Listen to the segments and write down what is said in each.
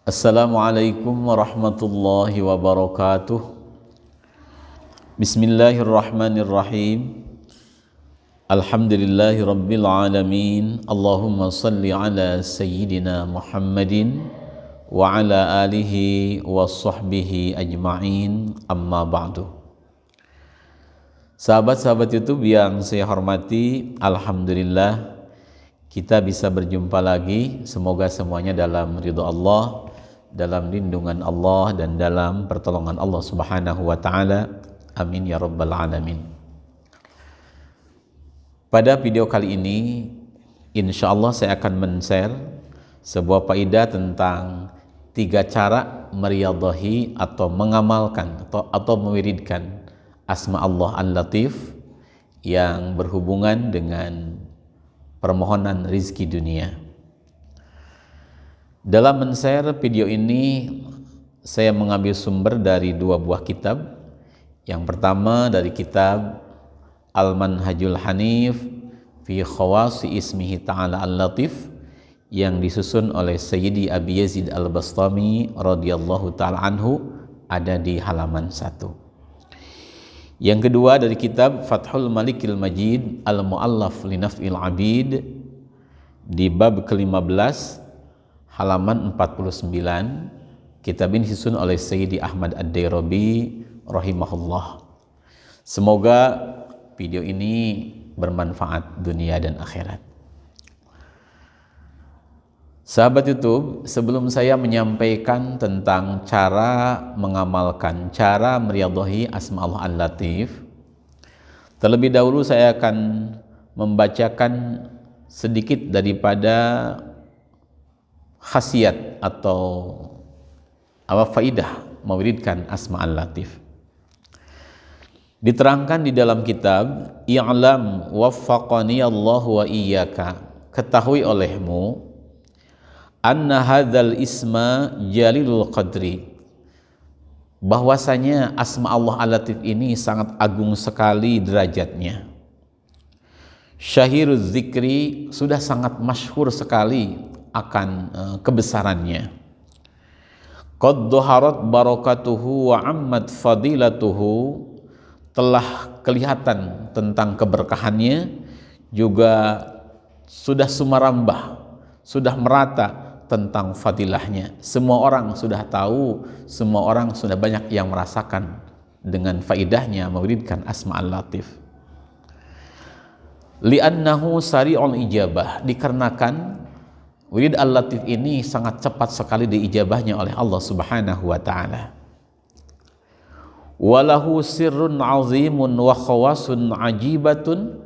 Assalamualaikum warahmatullahi wabarakatuh. Bismillahirrahmanirrahim. Alhamdulillahi rabbil alamin. Allahumma salli ala sayyidina Muhammadin wa ala alihi wa sahbihi ajma'in. Amma ba'du. Sahabat-sahabat YouTube yang saya hormati, alhamdulillah kita bisa berjumpa lagi. Semoga semuanya dalam ridha Allah, dalam lindungan Allah, dan dalam pertolongan Allah Subhanahu wa taala. Amin ya rabbal alamin. Pada video kali ini insyaallah saya akan men-share sebuah faedah tentang 3 cara meriyadhahi atau mengamalkan atau mewiridkan asma Allah Al-Latif yang berhubungan dengan permohonan rizki dunia. Dalam men-share video ini saya mengambil sumber dari 2 buah kitab. Yang pertama dari kitab Al-Manhajul Hanif fi Khawasi Ismihi Ta'ala Al-Latif yang disusun oleh Sayyidi Abi Yazid Al-Bastami radhiyallahu ta'ala anhu, ada di halaman 1. Yang kedua dari kitab Fathul Malikil Majid Al-Mu'allaf li Naf'il Abid di bab ke-15 halaman 49. Kitab ini disusun oleh Sayyidi Ahmad Ad-Dairabi rahimahullah. Semoga video ini bermanfaat dunia dan akhirat. Sahabat YouTube, sebelum saya menyampaikan tentang cara mengamalkan, cara meriyadhahi asma Allah Al-Latif, terlebih dahulu saya akan membacakan sedikit daripada khasiat atau faidah mewiridkan asma Al-Latif. Diterangkan di dalam kitab I'lam waffaqani Allah wa iyyaka, ketahui olehmu anna hadzal isma jalilul qadri, bahwasanya asma Allah Al-Latif ini sangat agung sekali derajatnya. Syahiruz zikri, sudah sangat masyhur sekali akan kebesarannya. Qad dhaharat barakatuhu wa ammat fadilatuhu, telah kelihatan tentang keberkahannya, juga sudah sumarambah, sudah merata tentang fadilahnya. Semua orang sudah tahu, semua orang sudah banyak yang merasakan dengan faidahnya mewiridkan asma Al-Latif. Li'annahu sari'ul ijabah, dikarenakan wirid Al-Latif ini sangat cepat sekali diijabahnya oleh Allah Subhanahu wa ta'ala. Walahu sirrun azimun wa khawasun ajibatun,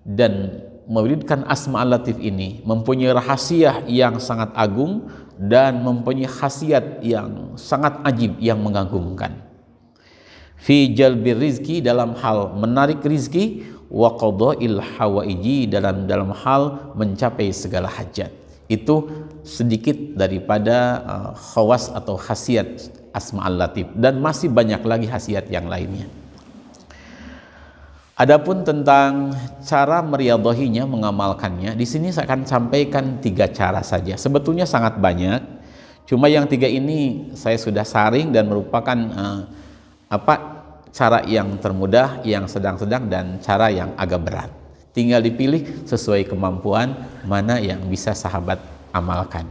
dan mewiridkan asma Al-Latif ini mempunyai rahasia yang sangat agung dan mempunyai khasiat yang sangat ajib, yang mengagumkan. Fi jalbir rizki, dalam hal menarik rizki, wa qada'il hawaiji, dalam hal mencapai segala hajat. Itu sedikit daripada khawas atau khasiat asma Al-Latif, dan masih banyak lagi khasiat yang lainnya. Adapun tentang cara meriyadhahinya, mengamalkannya, di sini saya akan sampaikan 3 cara saja. Sebetulnya sangat banyak, cuma yang 3 ini saya sudah saring dan merupakan cara yang termudah, yang sedang-sedang, dan cara yang agak berat. Tinggal dipilih sesuai kemampuan mana yang bisa sahabat amalkan.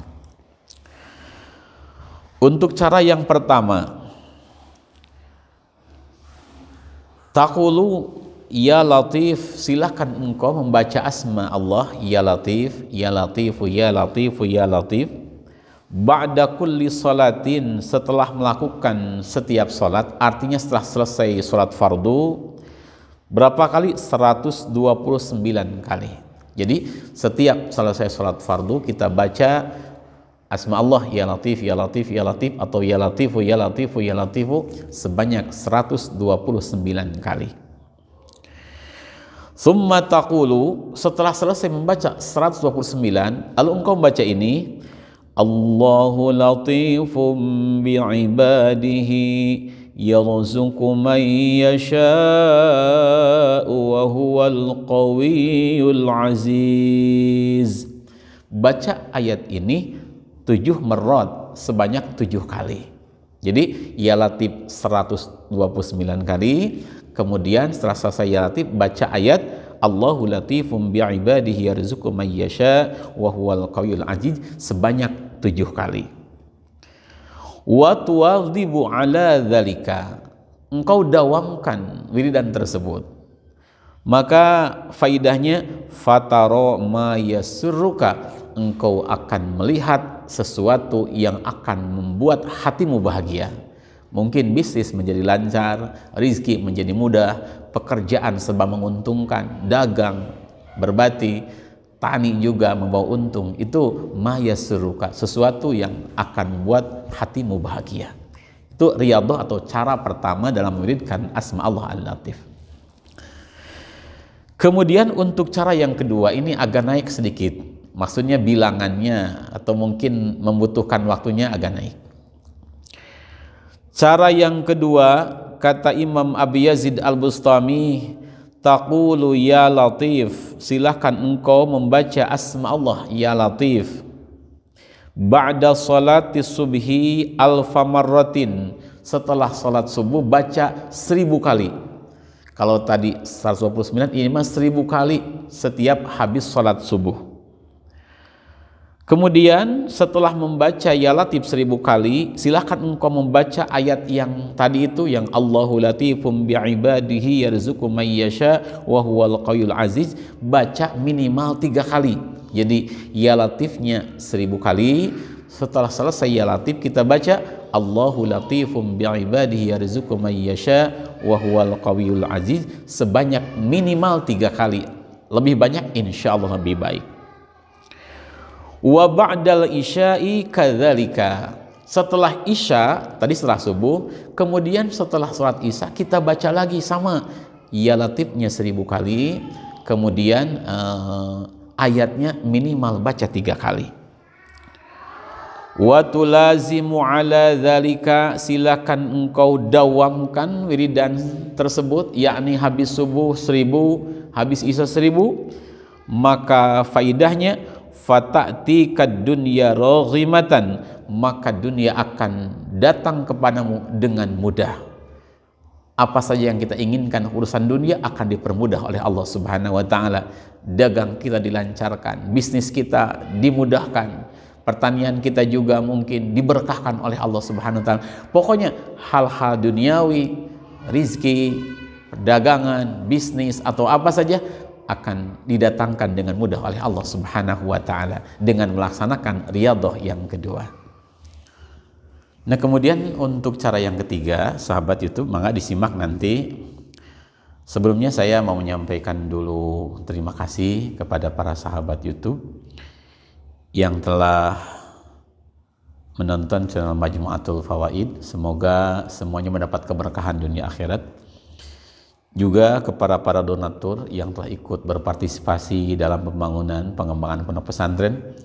Untuk cara yang pertama, taqulu ya Latif, silakan engkau membaca asma Allah ya Latif, ya Latifu, ya Latifu, ya Latif, ba'da kulli salatin, setelah melakukan setiap salat, artinya setelah selesai salat fardu. Berapa kali? 129 kali. Jadi setiap selesai salat fardu kita baca asma Allah ya Latif, ya Latif, ya Latif, atau ya Latifu, ya Latifu, ya Latifu sebanyak 129 kali. Summa taqulu, setelah selesai membaca 129, lalu engkau membaca ini, Allahu latifum bi'ibadihi yarzuqu man yasha'u wa huwal qawiyyul aziz. Baca ayat ini 7 marrat sebanyak 7 kali. Jadi ya latif 129 kali, kemudian setelah selesai ya latif baca ayat Allahu latifum bi'ibadihi yarzuqu may yasha wa huwal qawiyul aziz sebanyak 7 kali. Wa tuwadhibu ala dzalika, engkau dawamkan wiridan tersebut, maka faidahnya fataro ma yasurruka, engkau akan melihat sesuatu yang akan membuat hatimu bahagia. Mungkin bisnis menjadi lancar, rizki menjadi mudah, pekerjaan serba menguntungkan, dagang, berbati, tani juga membawa untung. Itu ma yasurruka, sesuatu yang akan membuat hatimu bahagia. Itu riyadhah atau cara pertama dalam mewiridkan asma Allah Al-Latif. Kemudian untuk cara yang kedua ini agak naik sedikit, maksudnya bilangannya atau mungkin membutuhkan waktunya agak naik. Cara yang kedua, kata Imam Abi Yazid Al-Bustami, taqulu ya Latif, silahkan engkau membaca asma Allah ya Latif ba'da salati subhi alfa marratin, setelah salat subuh baca 1000 kali. Kalau tadi 129, ini mah 1000 kali setiap habis salat subuh. Kemudian setelah membaca ya latif 1000 kali, silahkan engkau membaca ayat yang tadi itu, yang Allahu latifum bi'ibadihi yarzuqu may yasha wa huwal qawiyul aziz, baca minimal 3 kali. Jadi ya latifnya 1000 kali, setelah selesai ya latif kita baca Allahu latifum bi'ibadihi yarzuqu may yasha wa huwal qawiyul aziz sebanyak minimal 3 kali. Lebih banyak insyaallah lebih baik. Wa ba'dal isya'i kadzalika, setelah isya tadi setelah subuh, kemudian setelah sholat isya kita baca lagi sama ya latifnya 1000 kali, kemudian ayatnya minimal baca 3 kali. Wa tulazimu ala dzalika, silakan engkau dawamkan wiridan tersebut, yakni habis subuh 1000, habis isya 1000, maka faidahnya fata'ti kad dunya raghimatan, maka dunia akan datang kepadamu dengan mudah. Apa saja yang kita inginkan urusan dunia akan dipermudah oleh Allah Subhanahu wa taala. Dagang kita dilancarkan, bisnis kita dimudahkan, pertanian kita juga mungkin diberkahkan oleh Allah Subhanahu wa taala. Pokoknya hal-hal duniawi, rizki, perdagangan, bisnis atau apa saja akan didatangkan dengan mudah oleh Allah Subhanahu wa taala dengan melaksanakan riyadhah yang kedua. Nah, kemudian untuk cara yang ketiga, sahabat YouTube, maka disimak nanti. Sebelumnya saya mau menyampaikan dulu terima kasih kepada para sahabat YouTube yang telah menonton channel Majmu'atul Fawaid. Semoga semuanya mendapat keberkahan dunia akhirat. Juga kepada para donatur yang telah ikut berpartisipasi dalam pembangunan pengembangan pondok pesantren,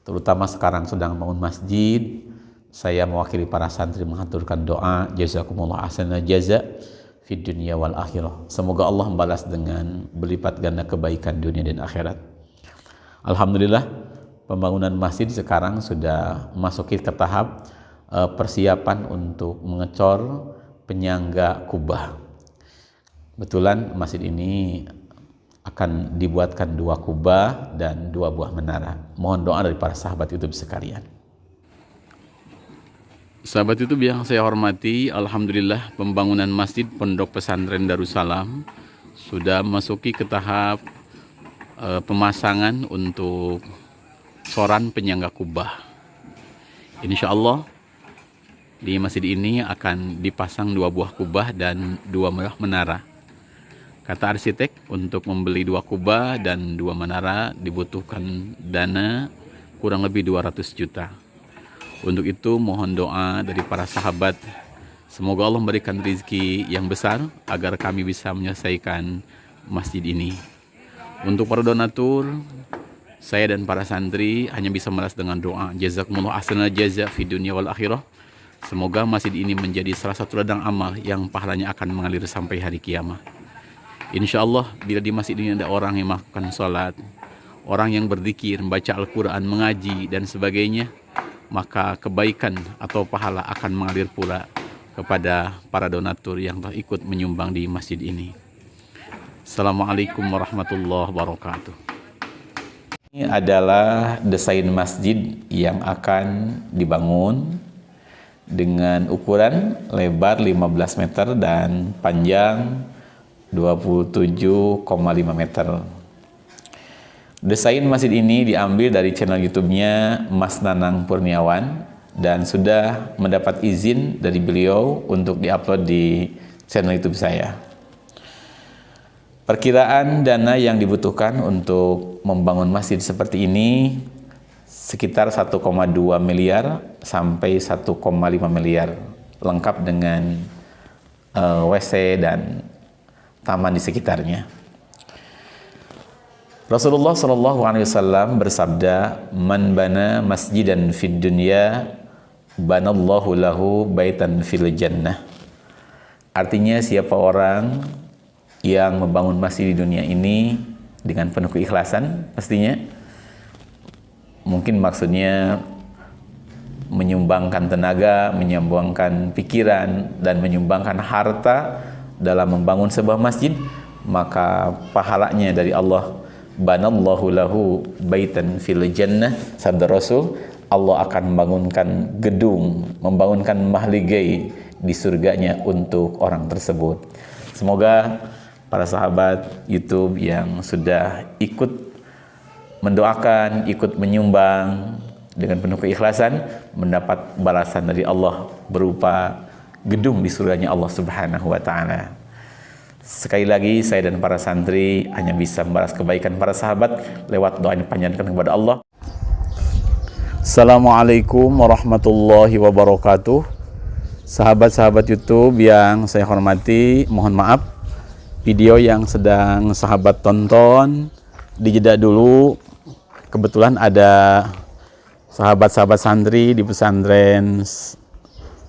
terutama sekarang sedang bangun masjid. Saya mewakili para santri mengaturkan doa jazakumullah ahsanal jaza fid dunya wal akhirah. Semoga Allah membalas dengan berlipat ganda kebaikan dunia dan akhirat. Alhamdulillah, pembangunan masjid sekarang sudah memasuki ke tahap persiapan untuk mengecor penyangga kubah. Betulan masjid ini akan dibuatkan 2 kubah dan 2 buah menara. Mohon doa dari para sahabat YouTube sekalian. Sahabat YouTube yang saya hormati, alhamdulillah pembangunan masjid Pondok Pesantren Darussalam sudah memasuki ke tahap pemasangan untuk soran penyangga kubah. Insya Allah di masjid ini akan dipasang 2 buah kubah dan 2 buah menara. Kata arsitek, untuk membeli 2 kubah dan 2 menara dibutuhkan dana kurang lebih 200 juta. Untuk itu mohon doa dari para sahabat, semoga Allah memberikan rezeki yang besar agar kami bisa menyelesaikan masjid ini. Untuk para donatur, saya dan para santri hanya bisa membalas dengan doa jazakumullah ahsanal jaza fid dunya wal akhirah. Semoga masjid ini menjadi salah satu ladang amal yang pahalanya akan mengalir sampai hari kiamat. Insya Allah bila di masjid ini ada orang yang melakukan sholat, orang yang berzikir, membaca Al-Quran, mengaji dan sebagainya, maka kebaikan atau pahala akan mengalir pula kepada para donatur yang telah ikut menyumbang di masjid ini. Assalamualaikum warahmatullahi wabarakatuh. Ini adalah desain masjid yang akan dibangun dengan ukuran lebar 15 meter dan panjang 27,5 meter. Desain masjid ini diambil dari channel YouTube-nya Mas Nanang Kurniawan dan sudah mendapat izin dari beliau untuk diupload di channel YouTube saya. Perkiraan dana yang dibutuhkan untuk membangun masjid seperti ini sekitar 1,2 miliar sampai 1,5 miliar, lengkap dengan WC dan taman di sekitarnya. Rasulullah SAW bersabda, "Man bana masjidan fid dunya, banallahu lahu baitan fil jannah." Artinya siapa orang yang membangun masjid di dunia ini dengan penuh keikhlasan, pastinya mungkin maksudnya menyumbangkan tenaga, menyumbangkan pikiran, dan menyumbangkan harta dalam membangun sebuah masjid, maka pahalanya dari Allah, banallahu lahu baitan fil jannah. Sabda Rasul, Allah akan membangunkan gedung, membangunkan mahligai di surganya untuk orang tersebut. Semoga para sahabat YouTube yang sudah ikut mendoakan, ikut menyumbang dengan penuh keikhlasan, mendapat balasan dari Allah berupa gedung di surganya Allah Subhanahu wa Ta'ala. Sekali lagi, saya dan para santri hanya bisa membalas kebaikan para sahabat lewat doa yang dipanjatkan kepada Allah. Assalamualaikum warahmatullahi wabarakatuh. Sahabat-sahabat YouTube yang saya hormati, mohon maaf video yang sedang sahabat tonton dijeda dulu. Kebetulan ada sahabat-sahabat santri di pesantren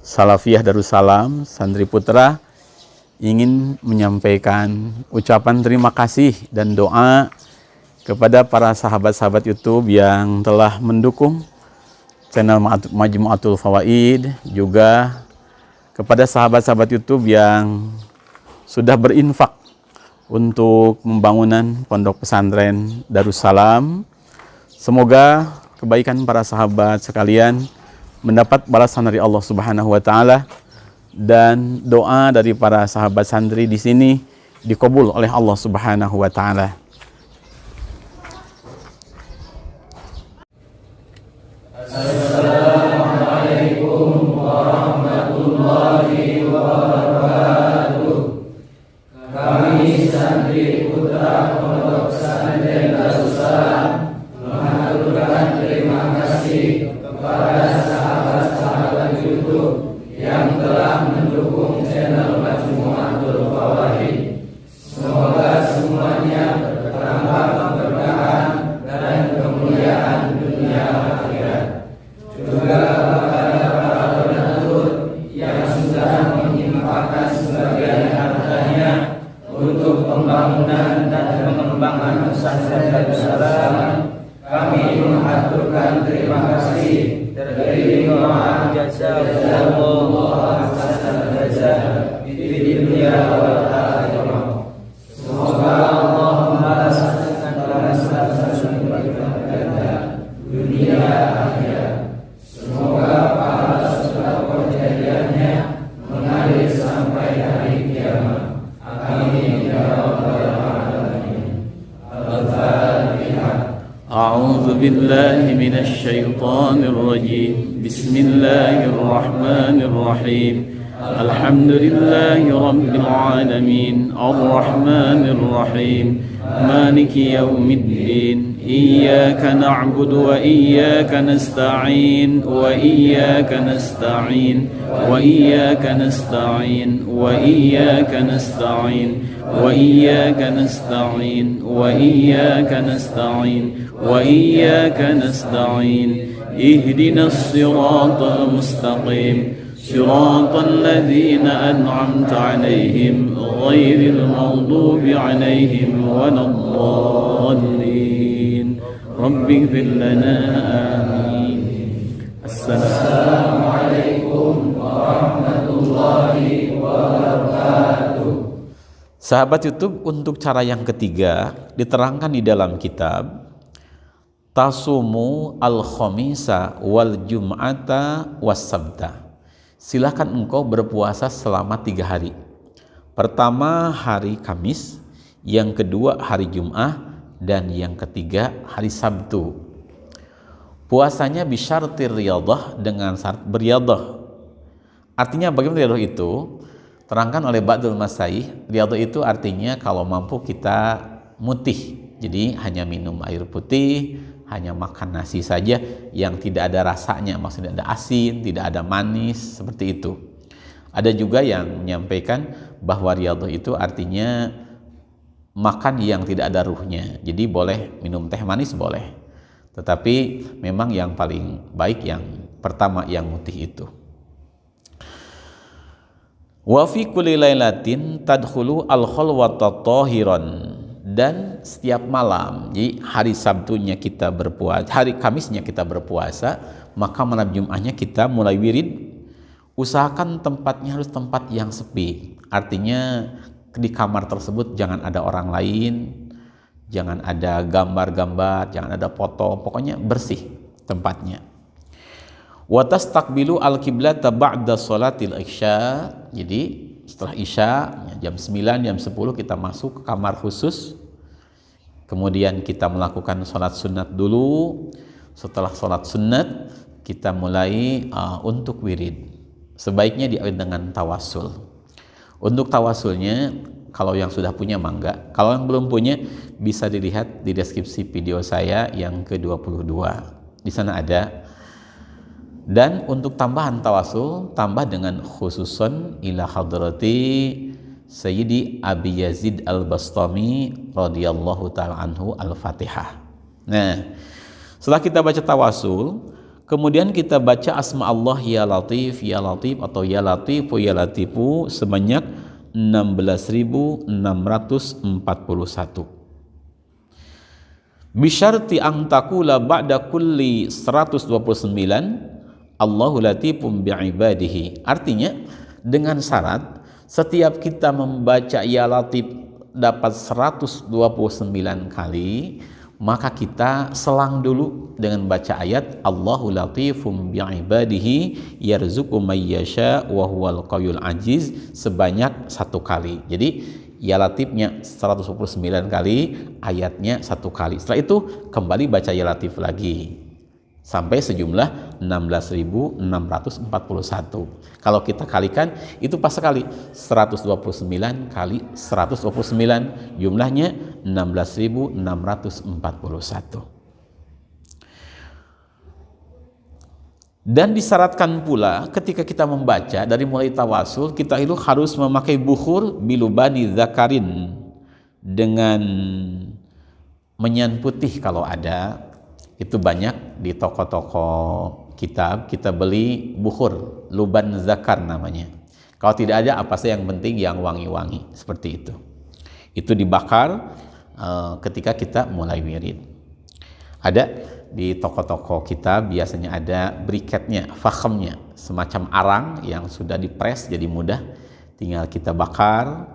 Salafiyah Darussalam, Santri Putra, ingin menyampaikan ucapan terima kasih dan doa kepada para sahabat-sahabat YouTube yang telah mendukung channel Majmu'atul Fawaid, juga kepada sahabat-sahabat YouTube yang sudah berinfak untuk pembangunan pondok pesantren Darussalam. Semoga kebaikan para sahabat sekalian mendapat balasan dari Allah Subhanahu wa Ta'ala, dan doa dari para sahabat santri di sini dikabul oleh Allah Subhanahu wa Ta'ala. Assalamualaikum warahmatullahi wabarakatuh. Kami santri putra pondok pesantren Darussalam mengaturkan terima kasih kepada sahabat-sahabat YouTube yang telah mendukung channel Majmu'atul Fawaid. Semoga semuanya bertambah keberkahan dan kemuliaan dunia akhirat. Juga kepada para donatur yang sudah menginfakkan sebagian hartanya untuk pembangunan dan pengembangan pesantren Darussalam, kami mengaturkan terima kasih dari doa jazakumullah hasanal jazaa di dunia wal akhirah. Semoga Allah membalaskan balasan kepada dunia akhirat. Semoga pahala sedekah jariahnya mengalir sampai hari kiamat. Amin ya rabbal alamin. Al-Fatihah. أعوذ بالله من الشيطان الرجيم. بسم الله الرحمن الرحيم. الحمد لله رب العالمين الرحمن الرحيم مالك يوم الدين إياك نعبد وإياك نستعين وإياك نستعين وإياك نستعين وإياك نستعين وإياك نستعين وإياك نستعين وإياك نستعين اهدنا الصراط المستقيم صراط الذين أنعمت عليهم غير المغضوب عليهم ولا الضالين رب اغفر لنا آمين. Assalamualaikum warahmatullahi wabarakatuh. Sahabat YouTube, untuk cara yang ketiga diterangkan di dalam kitab Tasumu al-khamisa wal jum'ata was sabta. Silakan engkau berpuasa selama 3 hari. Pertama hari Kamis, yang kedua hari Jum'ah, dan yang ketiga hari Sabtu. Puasanya bisyartir riyadah, dengan syarat beriyadah. Artinya bagaimana riyadah itu? Terangkan oleh Ba'dul Masaih, riyadah itu artinya kalau mampu kita mutih. Jadi hanya minum air putih, hanya makan nasi saja yang tidak ada rasanya, maksudnya tidak ada asin, tidak ada manis, seperti itu. Ada juga yang menyampaikan bahwa riyadah itu artinya makan yang tidak ada ruhnya. Jadi boleh minum teh manis, boleh. Tetapi memang yang paling baik yang pertama, yang mutih itu. Wa fi kulli lailatin tadkhulu al-khalwata tahiran, dan setiap malam, jadi hari Sabtunya kita berpuasa, hari Kamisnya kita berpuasa, maka malam Jumatnya kita mulai wirid. Usahakan tempatnya harus tempat yang sepi, artinya di kamar tersebut jangan ada orang lain, jangan ada gambar-gambar, jangan ada foto, pokoknya bersih tempatnya. Wa tastaqbilu al-qiblata ba'da sholatil isya. Jadi setelah isya, jam 9, jam 10 kita masuk ke kamar khusus. Kemudian kita melakukan sholat sunat dulu. Setelah sholat sunat, kita mulai untuk wirid. Sebaiknya diawali dengan tawasul. Untuk tawasulnya, kalau yang sudah punya mangga, kalau yang belum punya bisa dilihat di deskripsi video saya yang ke-22. Di sana ada. Dan untuk tambahan tawasul, tambah dengan khususon ila hadrati Sayyidi Abi Yazid Al-Bastami radhiyallahu ta'ala anhu Al-Fatihah. Nah, setelah kita baca tawasul, kemudian kita baca asma Allah ya Latif atau ya Latifu ya Latifu sebanyak 16.641. Bisyarti ang taqula ba'da kulli 129 Allahu latifum bi'ibadihi. Artinya dengan syarat setiap kita membaca ya Latif dapat 129 kali, maka kita selang dulu dengan baca ayat Allahu latifum bi'ibadihi yarzuqu may yasha wa huwal qayyul aziz sebanyak 1 kali. Jadi ya Latifnya 129 kali, ayatnya 1 kali. Setelah itu kembali baca ya Latif lagi sampai sejumlah 16.641. Kalau kita kalikan itu pas sekali, 129 kali 129, jumlahnya 16.641. Dan disyaratkan pula ketika kita membaca dari mulai tawasul, kita itu harus memakai bukhur bilubani zakarin, dengan menyan putih kalau ada. Itu banyak di toko-toko kitab, kita beli bukhur, luban zakar namanya. Kalau tidak ada, apa sih yang penting yang wangi-wangi, seperti itu. Itu dibakar ketika kita mulai wirid. Ada di toko-toko kitab biasanya ada briketnya, fakhamnya, semacam arang yang sudah dipres jadi mudah, tinggal kita bakar.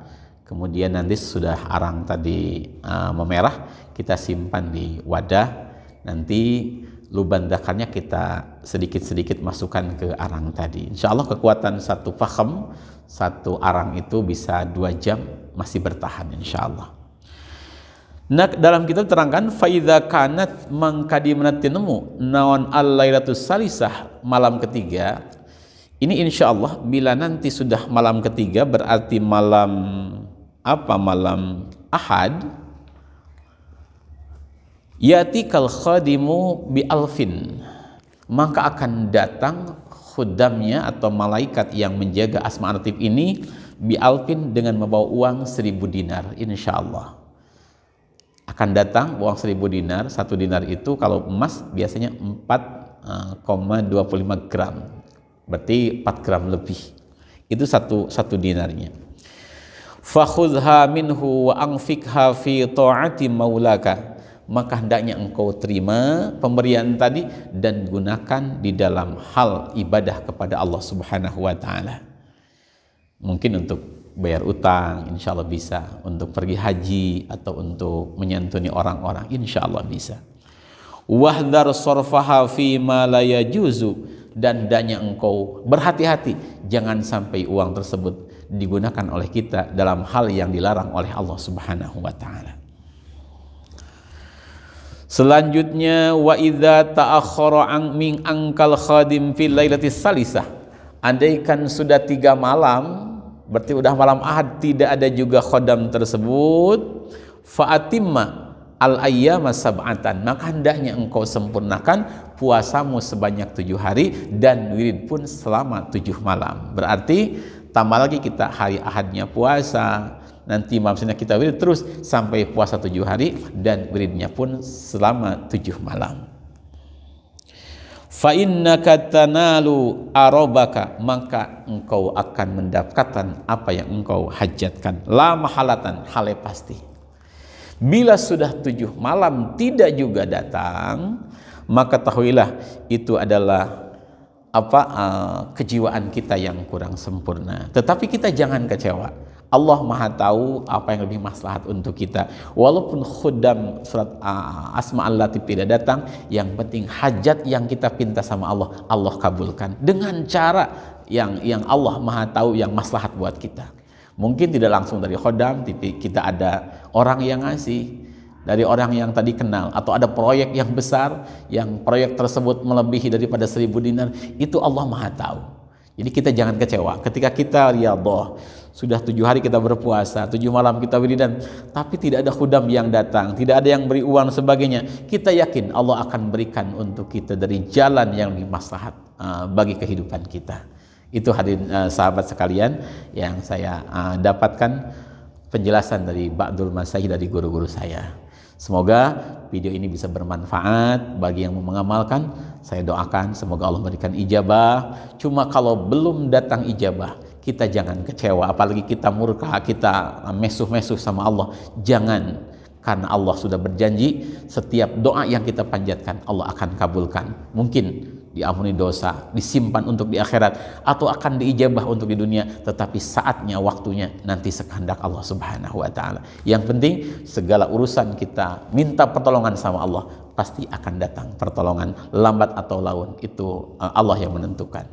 Kemudian nanti sudah arang tadi memerah, kita simpan di wadah. Nanti luban zakarnya kita sedikit-sedikit masukkan ke arang tadi. Insya Allah kekuatan 1 fakham, 1 arang itu bisa 2 jam masih bertahan insya Allah. Nah, dalam kitab terangkan faidha kanat mangkadimanatinamu naon al-lailatus salisah, malam ketiga. Ini insya Allah bila nanti sudah malam ketiga, berarti malam apa? Malam Ahad. Yatikal khadimu bi alfin, maka akan datang khudamnya atau malaikat yang menjaga asma latif ini bi alfin dengan membawa uang 1.000 dinar. Insya Allah akan datang uang 1.000 dinar. 1 dinar itu kalau emas biasanya 4,25 gram, berarti 4 gram lebih. Itu satu dinarnya. Fakhudha minhu wa anfikha fi ta'ati maulaka, maka hendaknya engkau terima pemberian tadi dan gunakan di dalam hal ibadah kepada Allah Subhanahu wa taala. Mungkin untuk bayar utang, insya Allah bisa. Untuk pergi haji atau untuk menyantuni orang-orang, insya Allah bisa. Wahdar sorfaha fi ma la yajuzu, dan hendaknya engkau berhati-hati jangan sampai uang tersebut digunakan oleh kita dalam hal yang dilarang oleh Allah Subhanahu wa taala. Selanjutnya, wa idza ta'akhkhara min angkal khadim fil lailatis salisah, andaikan sudah 3 malam, berarti udah malam Ahad, tidak ada juga khodam tersebut, fa'atimma al-ayyama sab'atan, maka hendaknya engkau sempurnakan puasamu sebanyak 7 hari dan wirid pun selama 7 malam. Berarti tambah lagi kita hari Ahadnya puasa, nanti malamnya kita wirid terus sampai puasa 7 hari dan wiridnya pun selama 7 malam. Fa innaka tanalu arabaka, maka engkau akan mendapatkan apa yang engkau hajatkan. La mahalatan, hale pasti. Bila sudah 7 malam tidak juga datang, maka tahuilah itu adalah kejiwaan kita yang kurang sempurna. Tetapi kita jangan kecewa. Allah Maha tahu apa yang lebih maslahat untuk kita. Walaupun khuddam surat Asma'ul Latif tidak datang, yang penting hajat yang kita pinta sama Allah, Allah kabulkan dengan cara yang Allah Maha tahu yang maslahat buat kita. Mungkin tidak langsung dari khodam, tapi kita ada orang yang ngasih, dari orang yang tadi kenal, atau ada proyek yang besar, yang proyek tersebut melebihi daripada 1000 dinar, itu Allah Maha tahu. Jadi kita jangan kecewa ketika kita riyadhah, sudah 7 hari kita berpuasa, 7 malam kita wiridan, tapi tidak ada khodam yang datang, tidak ada yang beri uang sebagainya. Kita yakin Allah akan berikan untuk kita dari jalan yang lebih maslahat bagi kehidupan kita. Itu hadirin sahabat sekalian yang saya dapatkan penjelasan dari Ba'dul Masaih dari guru-guru saya. Semoga video ini bisa bermanfaat bagi yang mau mengamalkan. Saya doakan semoga Allah memberikan ijabah. Cuma kalau belum datang ijabah, kita jangan kecewa, apalagi kita murka, kita mesuh-mesuh sama Allah. Jangan, karena Allah sudah berjanji setiap doa yang kita panjatkan Allah akan kabulkan. Mungkin diampuni dosa, disimpan untuk di akhirat, atau akan diijabah untuk di dunia, tetapi saatnya, waktunya nanti sekehendak Allah Subhanahu wa taala. Yang penting segala urusan kita minta pertolongan sama Allah, pasti akan datang pertolongan, lambat atau laun itu Allah yang menentukan.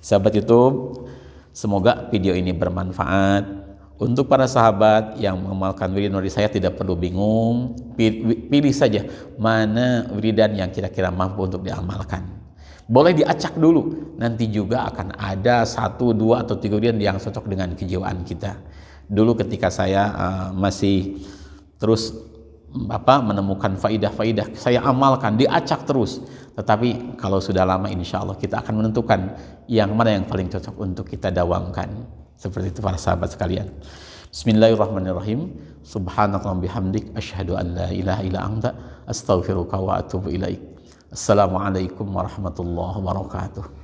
Sahabat YouTube, semoga video ini bermanfaat. Untuk para sahabat yang mengamalkan wiridan dari saya, tidak perlu bingung, pilih saja mana wiridan yang kira-kira mampu untuk diamalkan. Boleh diacak dulu, nanti juga akan ada 1, 2, atau 3 wiridan yang cocok dengan kejiwaan kita. Dulu ketika saya masih terus menemukan faidah-faidah, saya amalkan, diacak terus. Tetapi kalau sudah lama, insya Allah kita akan menentukan yang mana yang paling cocok untuk kita dawamkan. Seperti itu para sahabat sekalian. Bismillahirrahmanirrahim. Subhanakallahumma bihamdik, asyhadu an la ilaha illa anta, astaghfiruka wa atubu ilaik. Assalamualaikum warahmatullahi wabarakatuh.